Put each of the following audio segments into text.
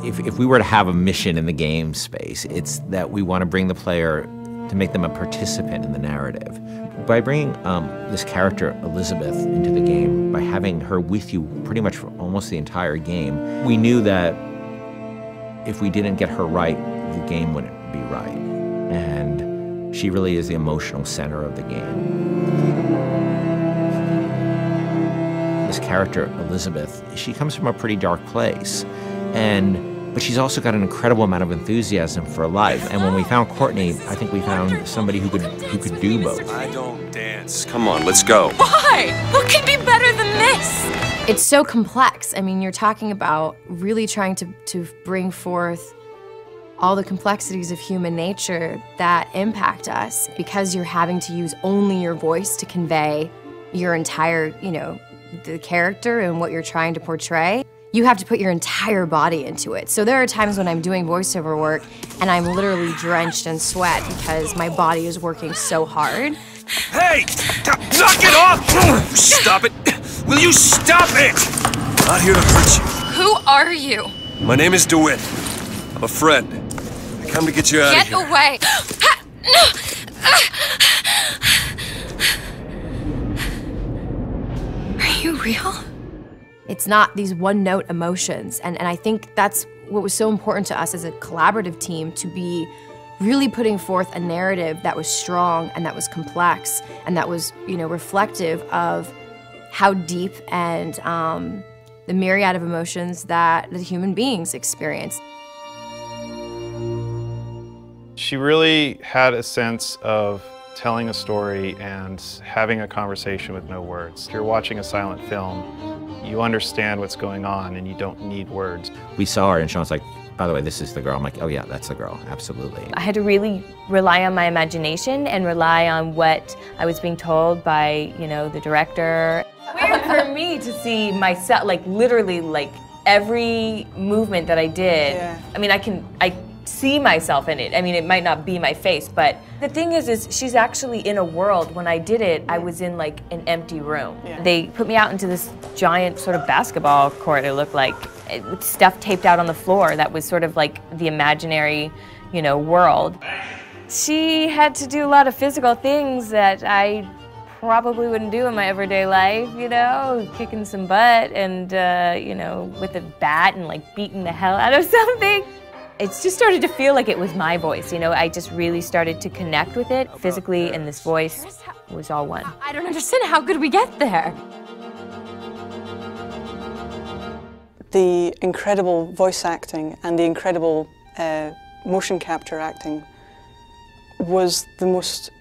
If we were to have a mission in the game space, it's that we want to bring the player to make them a participant in the narrative. By bringing this character, Elizabeth, into the game, by having her with you pretty much for almost the entire game, we knew that if we didn't get her right, the game wouldn't be right. And she really is the emotional center of the game. This character, Elizabeth, she comes from a pretty dark place. But she's also got an incredible amount of enthusiasm for life. And when we found Courtney, I think we found somebody who could do both. I don't dance. Come on, let's go. Why? What could be better than this? It's so complex. I mean, you're talking about really trying to bring forth all the complexities of human nature that impact us because you're having to use only your voice to convey your entire, the character and what you're trying to portray. You have to put your entire body into it. So there are times when I'm doing voiceover work and I'm literally drenched in sweat because my body is working so hard. Hey! Knock it off! Stop it! Will you stop it? I'm not here to hurt you. Who are you? My name is DeWitt. I'm a friend. I come to get you out of here. Get away! Are you real? It's not these one-note emotions, and I think that's what was so important to us as a collaborative team, to be really putting forth a narrative that was strong and that was complex and that was, reflective of how deep and the myriad of emotions that the human beings experience. She really had a sense of telling a story and having a conversation with no words. If you're watching a silent film, you understand what's going on and you don't need words. We saw her and Sean's like, by the way, this is the girl. I'm like, oh yeah, that's the girl, absolutely. I had to really rely on my imagination and rely on what I was being told by, the director. Weird for me to see myself, literally, every movement that I did. Yeah. I mean, I see myself in it. I mean, it might not be my face, but the thing is she's actually in a world. When I did it, I was in an empty room. Yeah. They put me out into this giant sort of basketball court, it looked like, with stuff taped out on the floor that was sort of the imaginary, world. She had to do a lot of physical things that I probably wouldn't do in my everyday life, kicking some butt and, with a bat and beating the hell out of something. It just started to feel like it was my voice, I just really started to connect with it physically, and this voice was all one. I don't understand, how could we get there? The incredible voice acting and the incredible motion capture acting was the most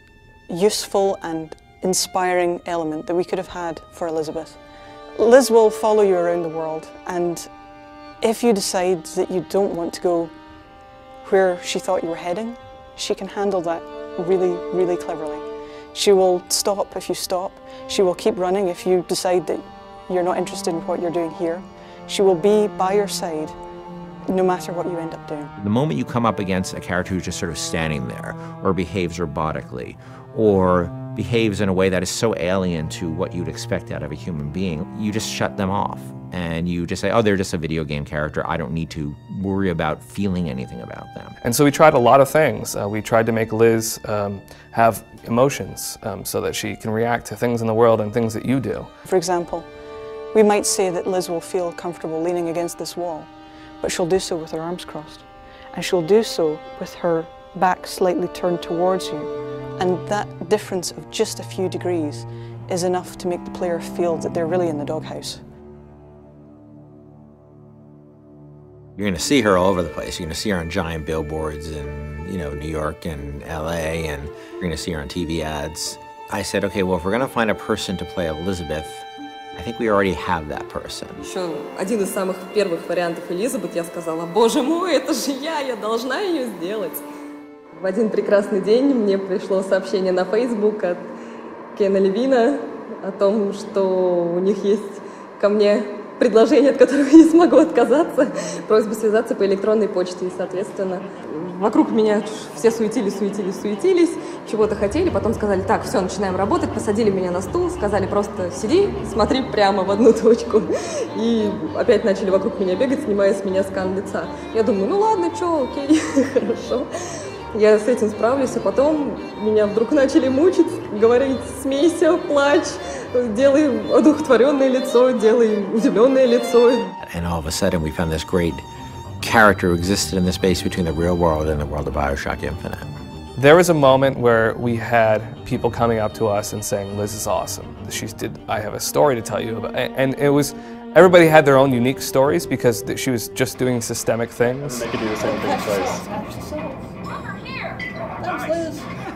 useful and inspiring element that we could have had for Elizabeth. Liz will follow you around the world, and if you decide that you don't want to go where she thought you were heading, she can handle that really, really cleverly. She will stop if you stop. She will keep running if you decide that you're not interested in what you're doing here. She will be by your side no matter what you end up doing. The moment you come up against a character who's just sort of standing there, or behaves robotically, or behaves in a way that is so alien to what you'd expect out of a human being, you just shut them off. And you just say, oh, they're just a video game character. I don't need to worry about feeling anything about them. And so we tried a lot of things. We tried to make Liz have emotions so that she can react to things in the world and things that you do. For example, we might say that Liz will feel comfortable leaning against this wall, but she'll do so with her arms crossed. And she'll do so with her back slightly turned towards you. And that difference of just a few degrees is enough to make the player feel that they're really in the doghouse. You're going to see her all over the place. You're going to see her on giant billboards in, New York and LA, and you're going to see her on TV ads. I said, okay, well, if we're going to find a person to play Elizabeth, I think we already have that person. Еще один из самых первых вариантов Элизабет, я сказала, боже мой, это же я должна ее сделать. В один прекрасный день мне пришло сообщение на Facebook от Кена Левина о том, что у них есть ко мне предложение, от которого я не смогу отказаться, просьба связаться по электронной почте, и, соответственно, вокруг меня все суетились, чего-то хотели, потом сказали, так, все, начинаем работать, посадили меня на стул, сказали просто сиди, смотри прямо в одну точку, и опять начали вокруг меня бегать, снимая с меня скан лица. Я думаю, ну ладно, что, окей, хорошо. Я с этим справлюсь, а потом меня вдруг начали мучить, говорить, смейся, плачь, делай одухотворенное лицо, делай удивленное лицо. And all of a sudden we found this great character who existed in the space between the real world and the world of Bioshock Infinite. There was a moment where we had people coming up to us and saying, Liz is awesome. I have a story to tell you about. And it was, everybody had their own unique stories because she was just doing systemic things. They could do the same thing twice.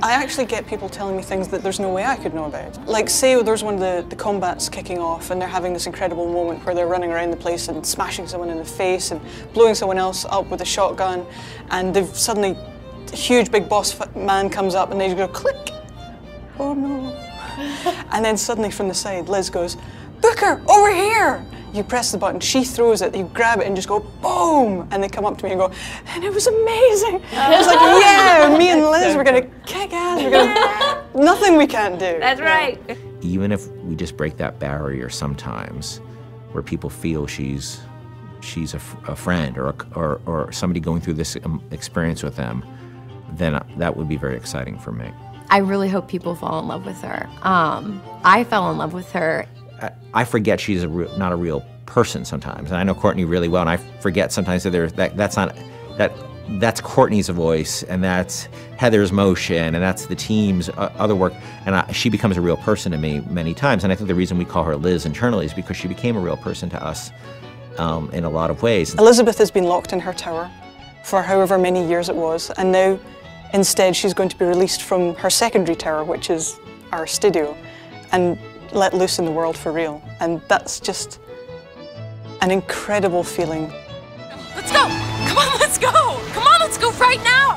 I actually get people telling me things that there's no way I could know about. Like, say there's one of the combats kicking off and they're having this incredible moment where they're running around the place and smashing someone in the face and blowing someone else up with a shotgun, and they've suddenly, a huge big boss man comes up and they just go click. Oh no. And then suddenly from the side, Liz goes, Booker, over here! You press the button, she throws it, you grab it and just go boom! And they come up to me and go, and it was amazing! I was like, yeah, me and Liz, we're gonna kick ass, we're gonna, nothing we can't do. That's right. Even if we just break that barrier sometimes, where people feel she's a friend or somebody going through this experience with them, then that would be very exciting for me. I really hope people fall in love with her. I fell in love with her. I forget she's not a real person sometimes, and I know Courtney really well, and I forget sometimes that that's Courtney's voice, and that's Heather's motion, and that's the team's other work, and she becomes a real person to me many times. And I think the reason we call her Liz internally is because she became a real person to us in a lot of ways. Elizabeth has been locked in her tower for however many years it was, and now instead she's going to be released from her secondary tower, which is our studio, and let loose in the world for real. And that's just an incredible feeling. Let's go! Come on, let's go! Come on, let's go right now!